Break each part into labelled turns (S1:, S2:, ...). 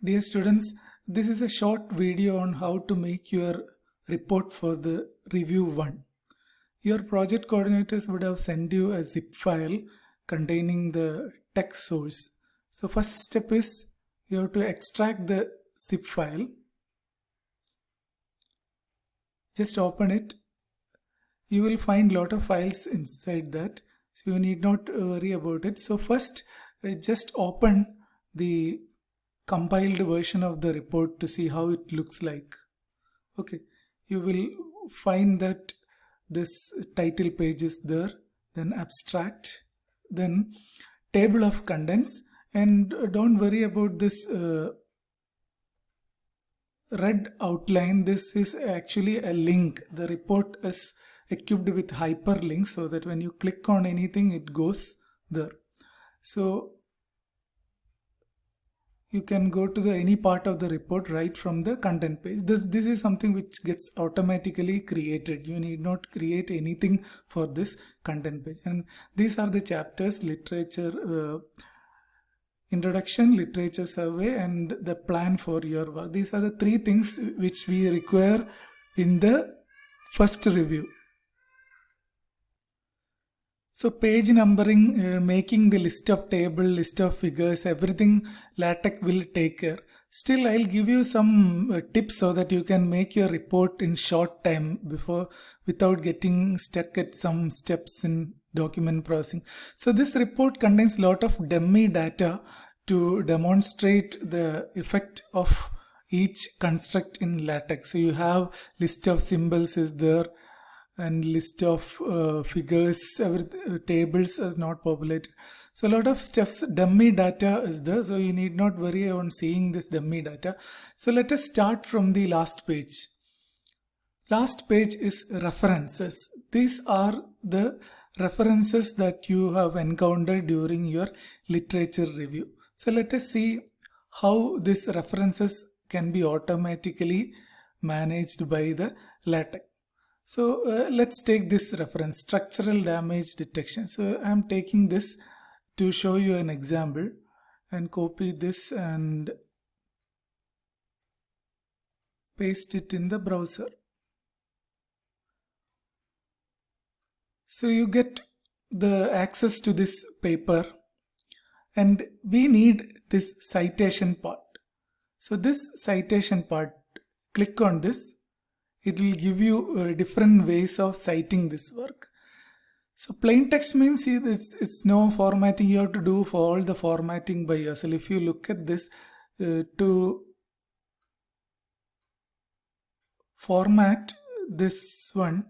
S1: Dear students, this is a short video on how to make your report for the review 1. Your project coordinators would have sent you a zip file containing the text source. So first step is you have to extract the zip file. Just open it. You will find lot of files inside that, so you need not worry about it. So first just open the compiled version of the report to see how it looks like. Okay, you will find that this title page is there, then abstract, then table of contents, and don't worry about this red outline. This is actually a link. The report is equipped with hyperlinks so that when you click on anything it goes there. So you can go to any part of the report right from the content page. This is something which gets automatically created. You need not create anything for this content page. And these are the chapters: literature, introduction, literature survey, and the plan for your work. These are the three things which we require in the first review. So page numbering, making the list of table, list of figures, everything LaTeX will take care. Still, I'll give you some tips so that you can make your report in short time without getting stuck at some steps in document processing. So this report contains a lot of dummy data to demonstrate the effect of each construct in LaTeX. So you have list of symbols is there, and list of figures, tables is not populated. So a lot of stuffs, dummy data is there, so you need not worry on seeing this dummy data. So let us start from the last page. Last page is references. These are the references that you have encountered during your literature review. So let us see how these references can be automatically managed by the LaTeX. So let's take this reference, structural damage detection. So I'm taking this to show you an example, and copy this and paste it in the browser. So you get the access to this paper, and we need this citation part. So this citation part, click on this. It will give you different ways of citing this work. So plain text means it's no formatting you have to do for all the formatting by yourself. If you look at this, to format this one,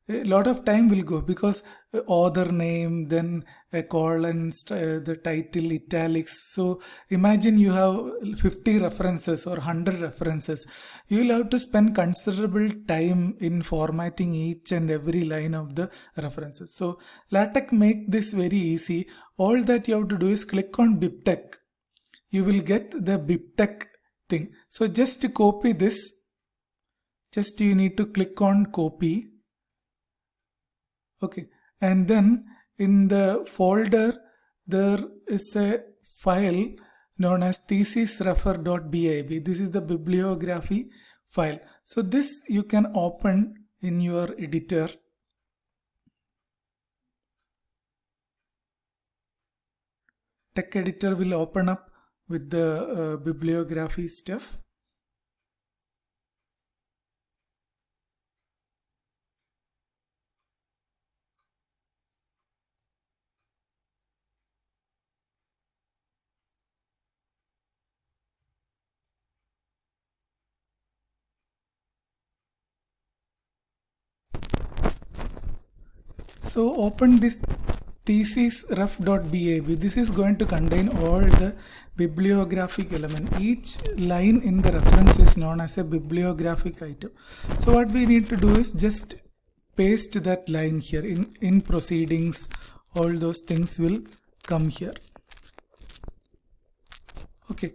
S1: a lot of time will go, because author name, then a colon, the title, italics. So imagine you have 50 references or 100 references. You will have to spend considerable time in formatting each and every line of the references. So LaTeX make this very easy. All that you have to do is click on BibTeX. You will get the BibTeX thing. So just to copy this, just you need to click on copy. Okay, and then in the folder there is a file known as thesisrefer.bib. This is the bibliography file. So this you can open in your editor. Text editor will open up with the bibliography stuff. So open this thesisref.bab. This is going to contain all the bibliographic element. Each line in the reference is known as a bibliographic item. So what we need to do is just paste that line here. In proceedings, all those things will come here. Okay.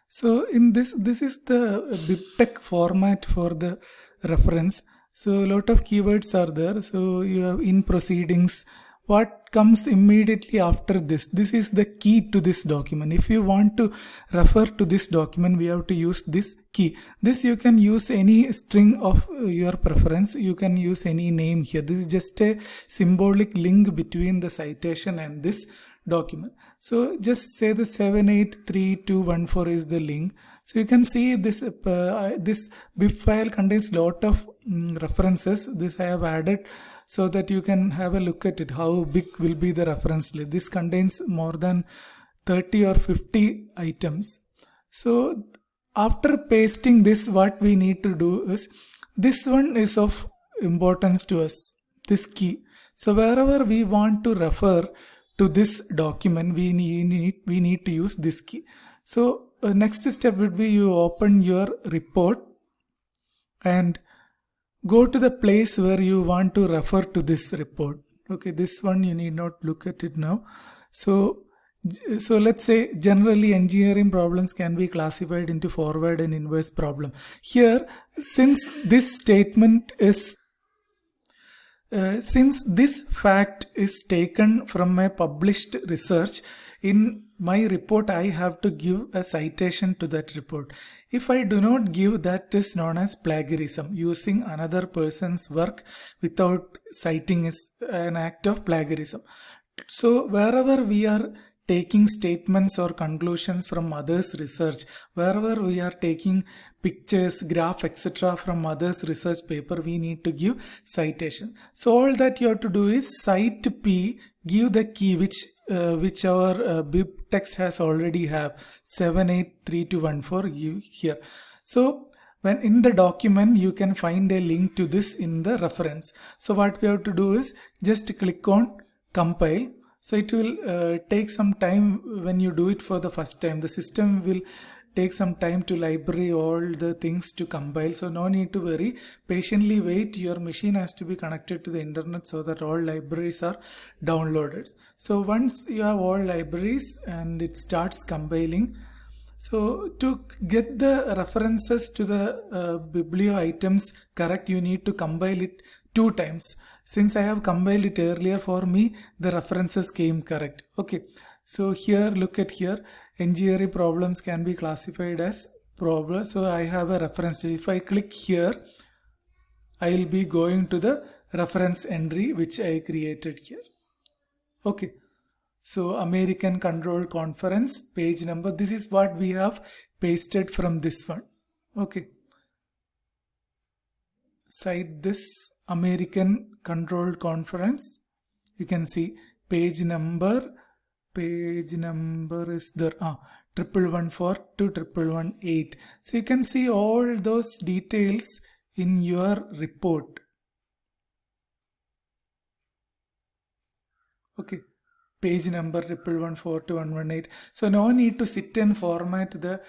S1: So in this is the BibTeX format for the reference. So a lot of keywords are there. So you have in proceedings, what comes immediately after this. This is the key to this document. If you want to refer to this document, we have to use this key. This you can use any string of your preference. You can use any name here. This is just a symbolic link between the citation and this document. So just say the 783214 is the link. So you can see this this BIP file contains lot of references. This I have added so that you can have a look at it, how big will be the reference list. This contains more than 30 or 50 items. So after pasting this, what we need to do is, this one is of importance to us, this key. So wherever we want to refer to this document, we need to use this key. So next step would be, you open your report and go to the place where you want to refer to this report. Okay, this one you need not look at it now. So let's say generally engineering problems can be classified into forward and inverse problem. Here, since this statement is since this fact is taken from my published research, in my report I have to give a citation to that report. If I do not give, that is known as plagiarism. Using another person's work without citing is an act of plagiarism. So wherever we are taking statements or conclusions from others' research, wherever we are taking pictures, graph, etc. from others' research paper, we need to give citation. So all that you have to do is cite P, give the key which our BIP text has already have, 783214, give here. So when in the document, you can find a link to this in the reference. So what we have to do is just click on compile. So it will take some time when you do it for the first time. The system will take some time to library all the things to compile. So no need to worry. Patiently wait. Your machine has to be connected to the internet so that all libraries are downloaded. So once you have all libraries and it starts compiling, so to get the references to the biblio items correct, you need to compile it 2 times. Since I have compiled it earlier, for me the references came correct. Okay, so here look at here, engineering problems can be classified as problems. So I have a reference to, if I click here, I will be going to the reference entry which I created here. Okay, so American Control Conference, page number, this is what we have pasted from this one. Okay, cite this American Controlled Conference. You can see page number is there, 1114 to 1118. So you can see all those details in your report. Okay, page number 1114 to 118. So no need to sit and format the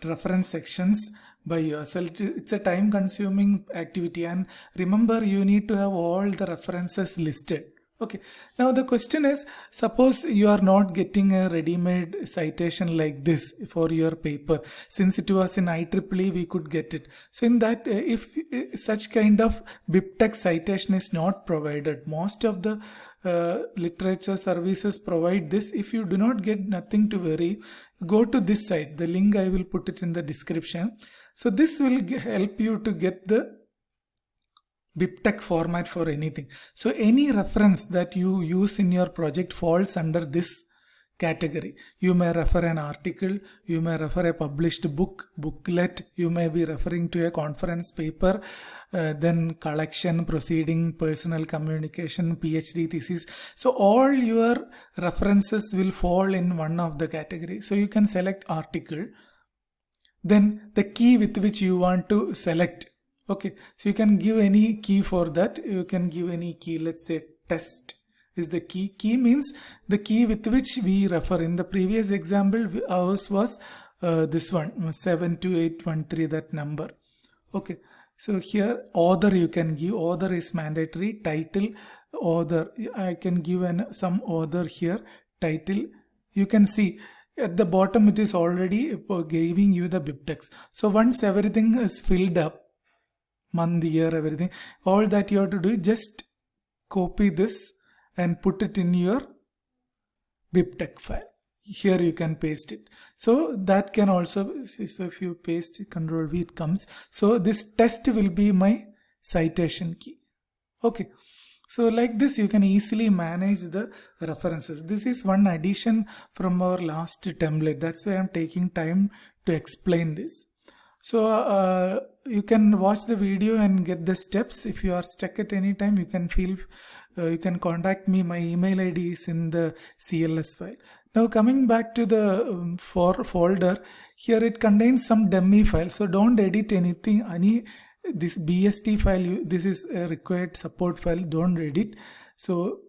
S1: reference sections by yourself. It's a time consuming activity, and remember, you need to have all the references listed. Okay, now the question is, suppose you are not getting a ready-made citation like this for your paper. Since it was in IEEE, we could get it. So in that, if such kind of BibTeX citation is not provided, most of the literature services provide this. If you do not get, nothing to worry, go to this site. The link I will put it in the description. So this will help you to get the BibTeX format for anything. So any reference that you use in your project falls under this category. You may refer an article, you may refer a published book, booklet, you may be referring to a conference paper, then collection, proceeding, personal communication, PhD thesis. So all your references will fall in one of the categories. So you can select article, then the key with which you want to select. Okay, so you can give any key for that. You can give any key. Let's say test is the key. Key means the key with which we refer. In the previous example, ours was this one, 72813, that number. Okay, so here author you can give. Author is mandatory. Title, author. I can give some author here. Title. You can see at the bottom it is already giving you the BibTeX. So once everything is filled up, month, year, everything, all that you have to do is just copy this and put it in your BibTeX file. Here you can paste it. So that can also, so if you paste Control V, it comes. So this test will be my citation key. Okay. So like this, you can easily manage the references. This is one addition from our last template. That's why I'm taking time to explain this. So you can watch the video and get the steps. If you are stuck at any time, you can contact me. My email ID is in the CLS file. Now coming back to the folder, here it contains some dummy files. So don't edit anything, this BST file, this is a required support file, don't edit. So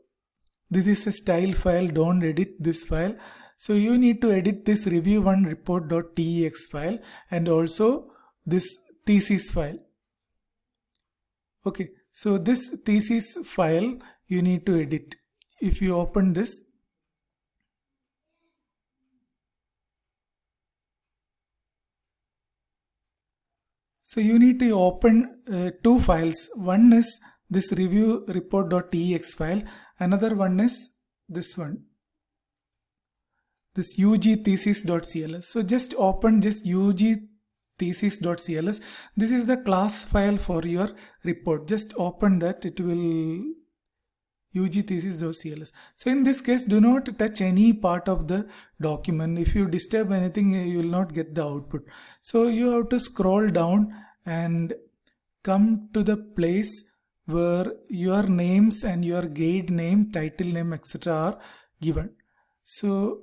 S1: this is a style file, don't edit this file. So you need to edit this review1 report.tex file and also this thesis file. Okay, so this thesis file you need to edit. If you open this, so you need to open two files. One is this review report.tex file. Another one is this one, this ugthesis.cls. So just open just ugthesis.cls. This is the class file for your report. Just open that, it will ugthesis.cls. So in this case, do not touch any part of the document. If you disturb anything, you will not get the output. So you have to scroll down and come to the place where your names and your guide name, title name, etc. are given. So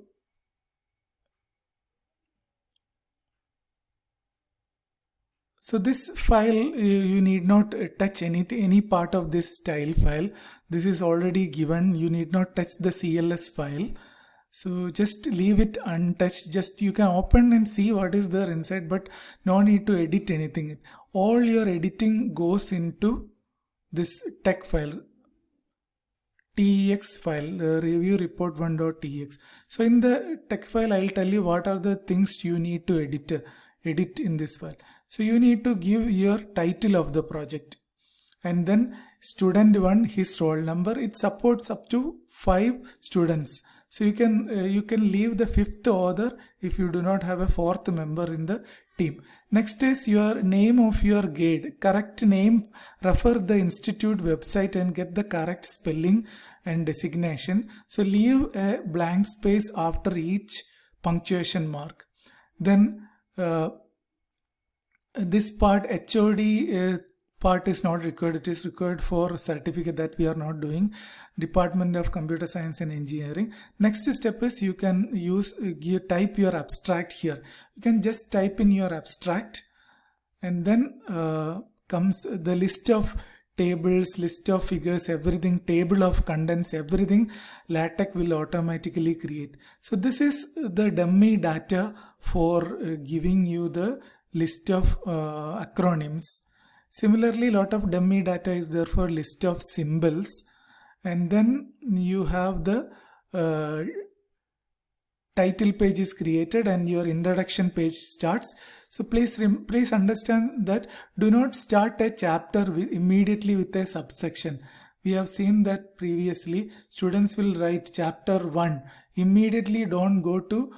S1: this file, you need not touch any part of this style file. This is already given. You need not touch the CLS file. So just leave it untouched. Just you can open and see what is there inside, but no need to edit anything. All your editing goes into this text file, TEX file, the review report1.tx. So in the text file, I'll tell you what are the things you need to edit in this file. So you need to give your title of the project and then student 1, his roll number. It supports up to 5 students. So you can leave the 5th author if you do not have a 4th member in the team. Next is your name of your guide. Correct name, refer the institute website and get the correct spelling and designation. So leave a blank space after each punctuation mark. Then this part HOD part is not required. It is required for certificate that we are not doing. Department of Computer Science and Engineering. Next step is you can type your abstract here. You can just type in your abstract and then comes the list of tables, list of figures, everything, table of contents, everything LaTeX will automatically create. So this is the dummy data for giving you the list of acronyms. Similarly, lot of dummy data is there for list of symbols, and then you have the title page is created and your introduction page starts. So please understand that do not start a chapter immediately with a subsection. We have seen that previously. Students will write chapter 1. Immediately don't go to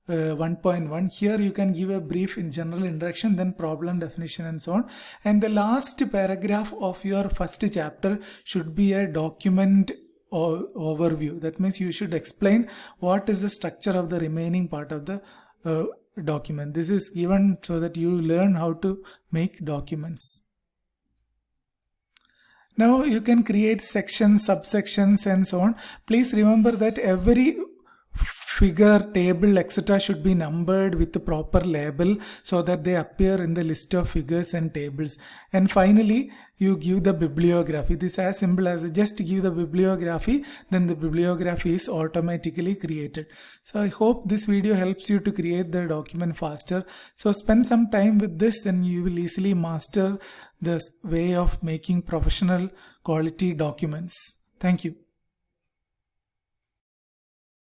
S1: 1.1. Here you can give a brief in general introduction, then problem definition and so on. And the last paragraph of your first chapter should be a document overview. That means you should explain what is the structure of the remaining part of the document. This is given so that you learn how to make documents. Now you can create sections, subsections and so on. Please remember that every figure, table, etc. should be numbered with the proper label so that they appear in the list of figures and tables. And finally, you give the bibliography. This is as simple as just give the bibliography, then the bibliography is automatically created. So I hope this video helps you to create the document faster. So spend some time with this and you will easily master the way of making professional quality documents. Thank you.